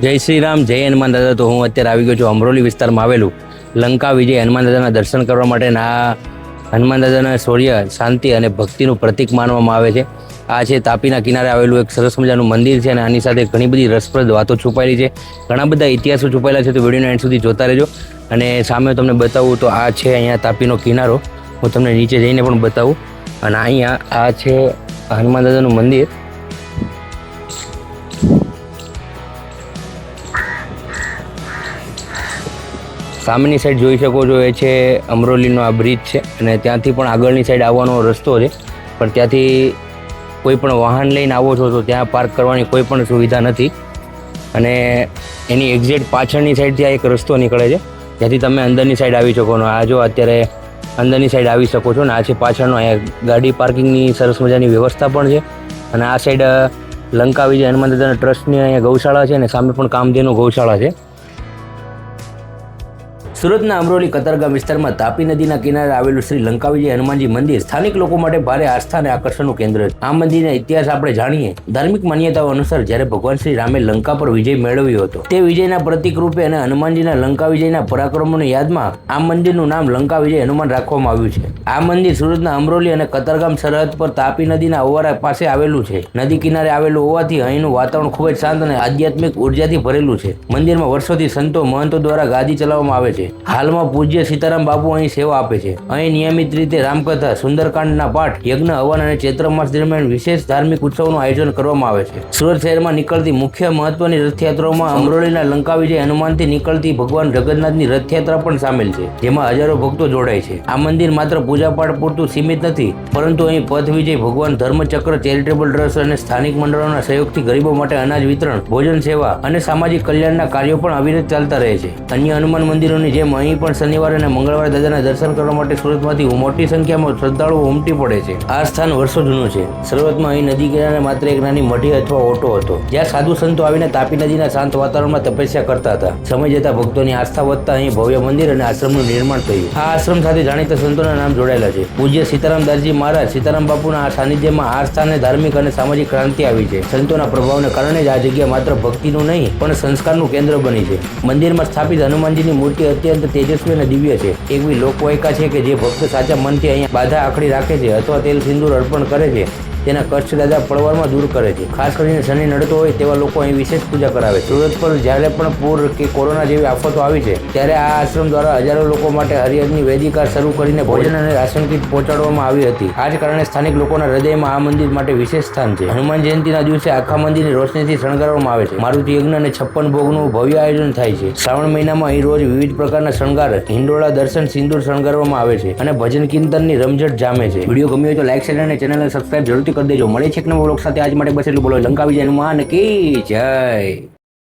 જય શ્રી રામ, જય હનુમાન દાદા. તો હું અત્યારે આવી ગયો છું અમરોલી વિસ્તારમાં આવેલું લંકા વિજય હનુમાન દાદાના દર્શન કરવા માટે. આ હનુમાન દાદાના શૌર્ય, શાંતિ અને ભક્તિનું પ્રતીક માનવામાં આવે છે. આ છે તાપીના કિનારે આવેલું એક સરસ મજાનું મંદિર છે અને આની સાથે ઘણી બધી રસપ્રદ વાતો છુપાયેલી છે, ઘણા બધા ઇતિહાસો છુપાયેલા છે. તો વિડીયોના એન્ડ સુધી જોતા રહેજો. અને સામે તમને બતાવું તો આ છે અહીંયા તાપીનો કિનારો. હું તમને નીચે જઈને પણ બતાવું. અને અહીંયા આ છે હનુમાન દાદાનું મંદિર. સામેની સાઈડ જોઈ શકો છો, એ છે અમરોલીનો આ બ્રિજ છે અને ત્યાંથી પણ આગળની સાઈડ આવવાનો રસ્તો છે, પણ ત્યાંથી કોઈ પણ વાહન લઈને આવો છો તો ત્યાં પાર્ક કરવાની કોઈ પણ સુવિધા નથી. અને એની એક્ઝેક્ટ પાછળની સાઈડથી આ એક રસ્તો નીકળે છે, જ્યાંથી તમે અંદરની સાઈડ આવી શકો છો. આ જો અત્યારે અંદરની સાઈડ આવી શકો છો ને આ છે પાછળનો. અહીંયા ગાડી પાર્કિંગની સરસ મજાની વ્યવસ્થા પણ છે. અને આ સાઈડ લંકા વિજય હનુમાન દાદાના ટ્રસ્ટની અહીંયા ગૌશાળા છે અને સામે પણ કામધેનુ ગૌશાળા છે. સુરતના અમરોલી કતારગામ વિસ્તારમાં તાપી નદીના કિનારે આવેલું શ્રી લંકા વિજય હનુમાનજી મંદિર સ્થાનિક લોકો માટે ભારે આસ્થા અને આકર્ષણનું કેન્દ્ર છે. આ મંદિરના ઇતિહાસ આપણે જાણીએ. ધાર્મિક માન્યતાઓ અનુસાર જ્યારે ભગવાન શ્રી રામે લંકા પર વિજય મેળવ્યો હતો, તે વિજયના પ્રતીક રૂપે અને હનુમાનજીના લંકા વિજયના પરાક્રમોની યાદમાં આ મંદિરનું નામ લંકા વિજય હનુમાન રાખવામાં આવ્યું છે. આ મંદિર સુરતના અમરોલી અને કતારગામ સરહદ પર તાપી નદીના અવારા પાસે આવેલું છે. નદી કિનારે આવેલું હોવાથી અહીંનું વાતાવરણ ખૂબ જ શાંત અને આધ્યાત્મિક ઉર્જાથી ભરેલું છે. મંદિરમાં વર્ષોથી સંતો મહંતો દ્વારા ગાદી ચલાવવામાં આવે છે. હાલમાં પૂજ્ય સીતારામ બાપુ અહીં સેવા આપે છે. અહીં નિયમિત રીતે રામકથા, સુંદરકાંડના પાઠ, યજ્ઞ, હવન અને ચૈત્ર માસ દરમિયાન વિશેષ ધાર્મિક ઉત્સવનું આયોજન કરવામાં આવે છે. સુરત શહેરમાં નીકળતી મુખ્ય મહત્વની રથયાત્રાઓમાં અમરોલીના લંકા વિજય હનુમાનથી નીકળતી ભગવાન જગન્નાથની રથયાત્રા પણ સામેલ છે, જેમાં હજારો ભક્તો જોડાય છે. આ મંદિર માત્ર પૂજાપાઠ પૂરતું સીમિત નથી, પરંતુ અહીં પથ વિજય, ભગવાન ધર્મચક્ર ચેરિટેબલ ટ્રસ્ટ અને સ્થાનિક મંડળોના સહયોગથી ગરીબો માટે અનાજ વિતરણ, ભોજન સેવા અને સામાજિક કલ્યાણના કાર્યો પણ અવિરત ચાલતા રહે છે. અન્ય હનુમાન મંદિરોની જેમ અહીં પણ શનિવારે અને મંગળવારે દાદાના દર્શન કરવા માટે સુરતમાંથી મોટી સંખ્યામાં શ્રદ્ધાળુઓ ઉમટી પડે છે. આ સ્થાન વર્ષો જૂનું છે. શરૂઆતમાં અહીં નદી કિનારે માત્ર એક નાની મઢી અથવા ઓટો હતો, જ્યાં સાધુ સંતો આવીને તાપી નદીના શાંત વાતાવરણમાં તપસ્યા કરતા હતા. સમય જતા ભક્તોની આસ્થા વધતા અહીં ભવ્ય મંદિર અને આશ્રમનું નિર્માણ થયું. આ આશ્રમ સાથે જાણીતા સંતોના નામ જોડાયેલા છે. પૂજ્ય સીતારામ દાસજી મહારાજ, સીતારામ બાપુના આ સાનિધ્યમાં આ સ્થાને ધાર્મિક અને સામાજિક ક્રાંતિ આવી છે. સંતોના પ્રભાવને કારણે જ આ જગ્યા માત્ર ભક્તિનું નહીં પણ સંસ્કારનું કેન્દ્ર બની છે. મંદિરમાં સ્થાપિત હનુમાનજીની મૂર્તિ અત્યંત તેજસ્વી અને દિવ્ય છે. એવી લોકવાયકા છે કે જે ભક્ત સાચા મનથી અહીંયા બાધા આખડી રાખે છે અથવા તેલ સિંદૂર અર્પણ કરે છે, તેના કષ્ટ દાદા પળવારમાં દૂર કરે છે. ખાસ કરીને શનિ નડતો હોય તેવા લોકો અહીં વિશેષ પૂજા કરાવે છે. સુરત પર જ્યારે પણ પૂર કે કોરોના જેવી આફતો આવી છે, ત્યારે આ આશ્રમ દ્વારા હજારો લોકો માટે હરિયરની વેદિકા શરૂ કરીને ભોજન અને રાશન કીટ પહોંચાડવામાં આવી હતી. આ જ કારણે સ્થાનિક લોકોના હૃદયમાં આ મંદિર માટે વિશેષ સ્થાન છે. હનુમાન જયંતિના દિવસે આખા મંદિરની રોશનીથી શણગારવામાં આવે છે. મારુતિ યજ્ઞ અને 56 ભોગનું ભવ્ય આયોજન થાય છે. શ્રાવણ મહિનામાં અહીં રોજ વિવિધ પ્રકારના શણગાર, હિંડોળા દર્શન, સિંદૂર શણગારવામાં આવે છે અને ભજન કીર્તનની રમઝટ જામે છે. વિડીયો ગમ્યો હોય તો લાઈક, શેર અને ચેનલને સબસ્ક્રાઇબ જરૂરથી કરી દેજો. મળે છે એક નવો વ્લોગ સાથે. આજ માટે બસ એટલું. બોલો લંકા વિજય હનુમાન કી જય.